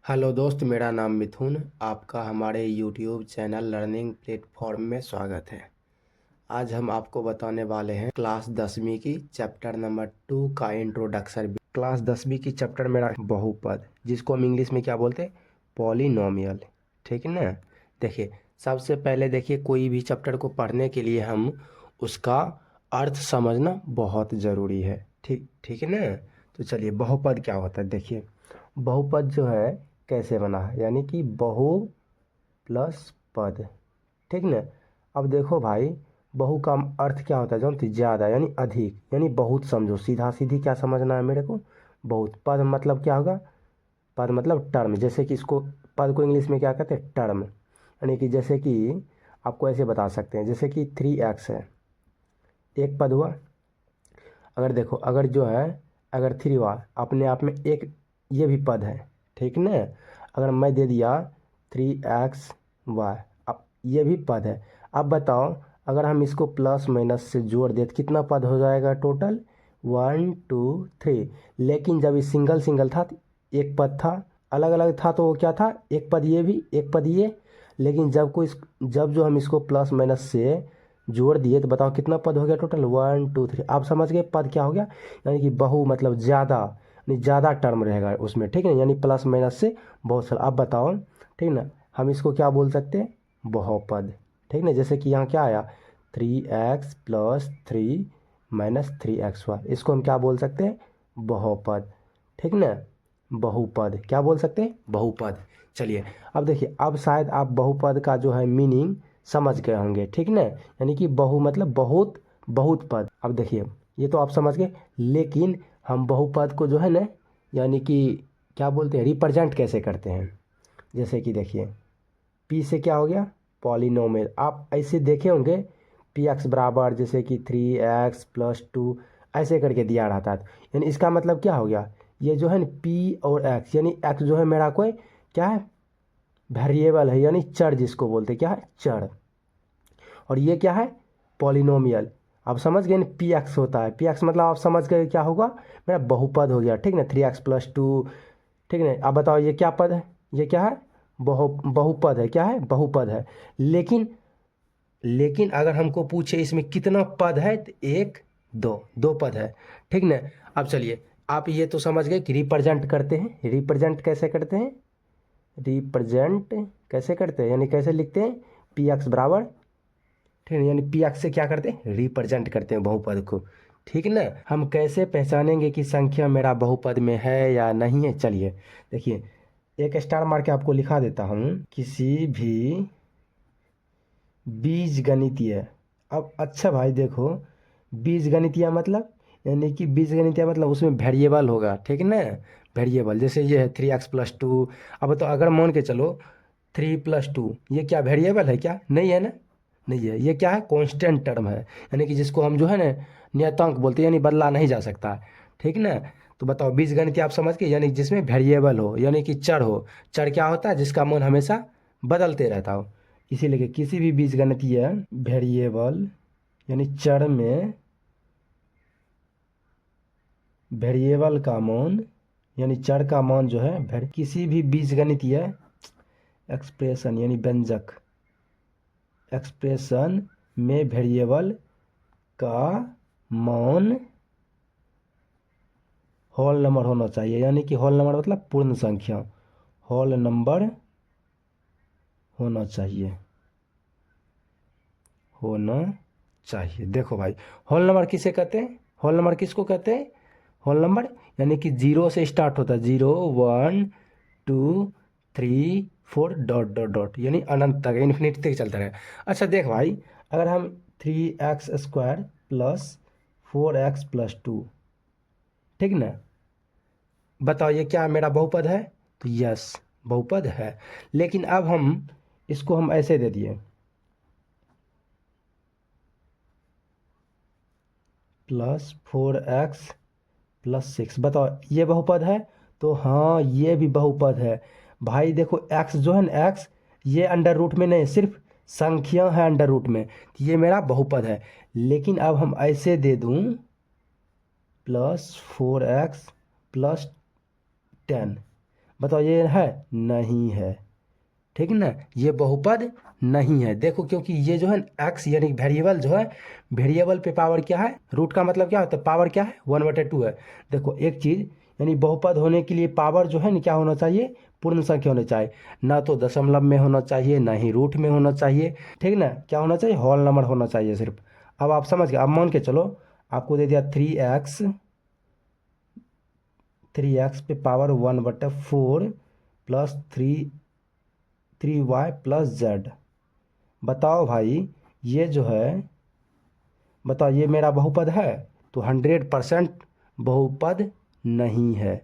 Hello दोस्त, मेरा नाम मिथुन। आपका हमारे यूट्यूब चैनल लर्निंग प्लेटफॉर्म में स्वागत है। आज हम आपको बताने वाले हैं क्लास 10वीं की चैप्टर नंबर 2 का इंट्रोडक्शन। क्लास 10वीं की चैप्टर मेरा बहुपद, जिसको हम इंग्लिश में क्या बोलते हैं, पॉलिनोमियल। ठीक है ना। देखिए, सबसे पहले देखिए, कोई भी चैप्टर को पढ़ने के लिए हम उसका अर्थ समझना बहुत ज़रूरी है। ठीक ठीक है ना। तो चलिए, बहुपद क्या होता है देखिए। बहुपद जो है कैसे बना है, यानी कि बहु प्लस पद। ठीक ना। अब देखो भाई, बहु का अर्थ क्या होता है जानते, ज़्यादा यानी अधिक, यानी बहुत समझो, सीधा सीधी क्या समझना है मेरे को, बहुत। पद मतलब क्या होगा, पद मतलब टर्म। जैसे कि इसको, पद को इंग्लिश में क्या कहते हैं, टर्म। यानी कि जैसे कि आपको ऐसे बता सकते हैं, जैसे कि 3x है, एक पद हुआ। अगर देखो, अगर जो है, अगर 3 हुआ अपने आप में एक, ये भी पद है। ठीक ना। अगर मैं दे दिया 3xy, अब ये भी पद है। अब बताओ, अगर हम इसको प्लस माइनस से जोड़ दे तो कितना पद हो जाएगा टोटल, 1 2 3। लेकिन जब ये सिंगल सिंगल था तो एक पद था, अलग अलग था तो वो क्या था, एक पद ये भी, एक पद ये। लेकिन जब जो हम इसको प्लस माइनस से जोड़ दिए तो बताओ कितना पद हो गया टोटल, 1 2 3। आप समझ गए पद क्या हो गया, यानी कि बहु मतलब ज़्यादा, यानी ज़्यादा टर्म रहेगा उसमें। ठीक है, यानी प्लस माइनस से बहुत सारा। आप बताओ, ठीक ना, हम इसको क्या बोल सकते हैं, बहुपद। ठीक ना। जैसे कि यहाँ क्या आया, 3x + 3 - 3xy, इसको हम क्या बोल सकते हैं, बहुपद। ठीक ना। बहुपद क्या बोल सकते हैं, बहुपद। चलिए, अब देखिए, अब शायद आप बहुपद का जो है मीनिंग समझ गए होंगे। ठीक ना। यानी कि बहु मतलब बहुत, बहुत पद। अब देखिए, ये तो आप समझ गए, लेकिन हम बहुपद को जो है ना, यानी कि क्या बोलते हैं, रिप्रेजेंट कैसे करते हैं। जैसे कि देखिए, पी से क्या हो गया, पॉलिनोमियल। आप ऐसे देखे होंगे, पी एक्स बराबर जैसे कि 3x + 2 ऐसे करके दिया रहता है। यानी इसका मतलब क्या हो गया, ये जो है ना पी और एक्स, यानी एक्स जो है मेरा कोई क्या है, वेरिएबल है, यानी चर जिसको बोलते हैं, क्या है, चर। और ये क्या है, पॉलिनोमियल। आप समझ गए ना, पी एक्स होता है, पी एक्स मतलब आप समझ गए क्या होगा, मेरा बहुपद हो गया। ठीक ना, 3x + 2। ठीक है, अब बताओ ये क्या पद है, ये क्या है, बहुपद है। क्या है, बहुपद है। लेकिन लेकिन अगर हमको पूछे इसमें कितना पद है तो एक, दो, दो पद है। ठीक ना। अब चलिए, आप ये तो समझ गए कि रिप्रेजेंट करते हैं, रिप्रेजेंट कैसे करते हैं, रिप्रेजेंट कैसे करते हैं, यानी कैसे लिखते हैं, पी एक्स बराबर, ठीक है, यानी पी एक्स से क्या करते हैं, रिप्रेजेंट करते हैं बहुपद को। ठीक ना। हम कैसे पहचानेंगे कि संख्या मेरा बहुपद में है या नहीं है, चलिए देखिए, एक स्टार मार के आपको लिखा देता हूँ, किसी भी बीज गणितीय। अब अच्छा भाई देखो, बीज गणितीय मतलब, यानी कि बीज गणितीय मतलब उसमें वेरिएबल होगा। ठीक है ना। वेरिएबल जैसे ये है 3x + 2। अब तो अगर मान के चलो 3 + 2, ये क्या वेरिएबल है, क्या नहीं है ना, नहीं है। ये क्या है, कांस्टेंट टर्म है, यानी कि जिसको हम जो है ना नियतांक बोलते हैं, यानी बदला नहीं जा सकता। ठीक ना। तो बताओ, बीजगणित आप समझ के, यानी जिसमें वेरिएबल हो, यानी कि चर हो। चर क्या होता है, जिसका मान हमेशा बदलते रहता हो। इसीलिए कि किसी भी बीजगणितीय वेरिएबल, यानी चर में वेरिएबल का मान, यानी चर का मान जो है, किसी भी बीजगणितीय एक्सप्रेशन, यानी व्यंजक एक्सप्रेशन में वेरिएबल का मान होल नंबर होना चाहिए। यानी कि होल नंबर मतलब पूर्ण संख्या, होल नंबर होना चाहिए, होना चाहिए। देखो भाई, होल नंबर किसे कहते हैं, होल नंबर किसको कहते हैं, होल नंबर, यानी कि जीरो से स्टार्ट होता है, 0 1 2 3 4 डॉट डॉट डॉट, यानी अनंत तक, इन्फिनिटी तक चलता रहे। अच्छा देख भाई, अगर हम 3x² + 4x + 2, ठीक ना, बताओ ये क्या मेरा बहुपद है, तो यस, बहुपद है। लेकिन अब हम इसको हम ऐसे दे दिए, +4x + 6, बताओ ये बहुपद है, तो हाँ ये भी बहुपद है। भाई देखो, x जो है ना, x ये अंडर रूट में नहीं, सिर्फ संख्या है अंडर रूट में, तो ये मेरा बहुपद है। लेकिन अब हम ऐसे दे दूं, +4x + 10, बताओ ये है, नहीं है, ठीक है ना, ये बहुपद नहीं है। देखो क्योंकि ये जो है एक्स यानी वेरिएबल जो है, वेरिएबल पे पावर क्या है, रूट का मतलब क्या होता है, पावर क्या है 1/2 है। देखो एक चीज़, यानी बहुपद होने के लिए पावर जो है ना क्या होना चाहिए, पूर्ण संख्या होनी चाहिए, ना तो दशमलव में होना चाहिए, ना ही रूट में होना चाहिए, ठीक ना, क्या होना चाहिए, होल नंबर होना चाहिए सिर्फ। अब आप समझ गए, अब मान के चलो आपको दे दिया 3x पे power 1/4 plus 3y plus Z. बताओ भाई, ये जो है, बताओ ये मेरा बहुपद है, तो 100% बहुपद नहीं है,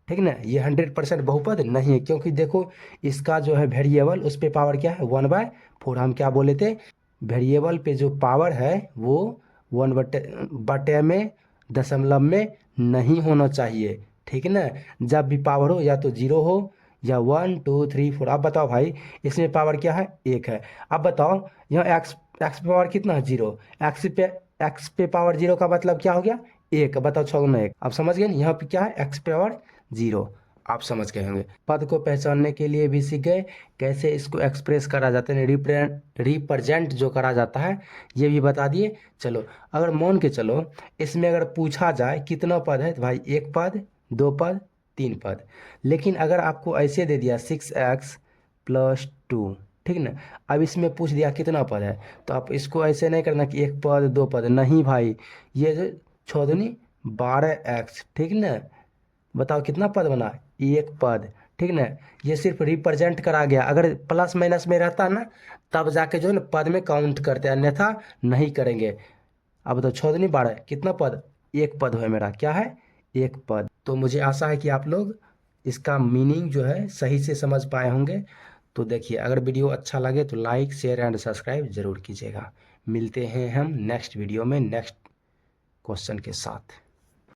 ठीक ना, ये 100% बहुपद नहीं है, क्योंकि देखो इसका जो है वेरिएबल उस पे पावर क्या है 1/4, हम क्या बोले थे, वेरिएबल पे जो पावर है वो 1/बटे में दशमलव में नहीं होना चाहिए, ठीक है ना, जब भी पावर हो या तो 0 हो या 1 2 3 4। अब बताओ भाई इसमें पावर क्या है, 1 है। अब बताओ यहाँ एक्स एक्स पे पावर कितना है, 0। एक्स पे पावर 0 का मतलब क्या हो गया, 1। बताओ 6 गुना 1, आप समझ गए ना, यहाँ पे क्या है एक्स पे पावर 0, आप समझ गए होंगे। पद को पहचानने के लिए भी सीख गए, कैसे इसको एक्सप्रेस करा जाता है, रिप्रेजेंट जो करा जाता है ये भी बता दिए। चलो अगर मान के चलो इसमें अगर पूछा जाए कितना पद है, तो भाई 1 पद, 2 पद, 3 पद। लेकिन अगर आपको ऐसे दे दिया 6x+2, ठीक ना, अब इसमें पूछ दिया कितना पद है, तो आप इसको ऐसे नहीं करना कि 1 पद 2 पद, नहीं भाई, ये जो 6 दूनी 12x, ठीक ना। बताओ कितना पद बना, 1 पद, ठीक ना। ये सिर्फ रिप्रेजेंट करा गया, अगर प्लस माइनस में रहता ना तब जाके जो है ना पद में काउंट करते, अन्यथा नहीं करेंगे। अब बताओ 6 दूनी 12 कितना पद, 1 पद है मेरा, क्या है 1 पद। तो मुझे आशा है कि आप लोग इसका मीनिंग जो है सही से समझ पाए होंगे। तो देखिए अगर वीडियो अच्छा लगे तो लाइक शेयर एंड सब्सक्राइब जरूर कीजिएगा। मिलते हैं हम नेक्स्ट वीडियो में नेक्स्ट क्वेश्चन के साथ।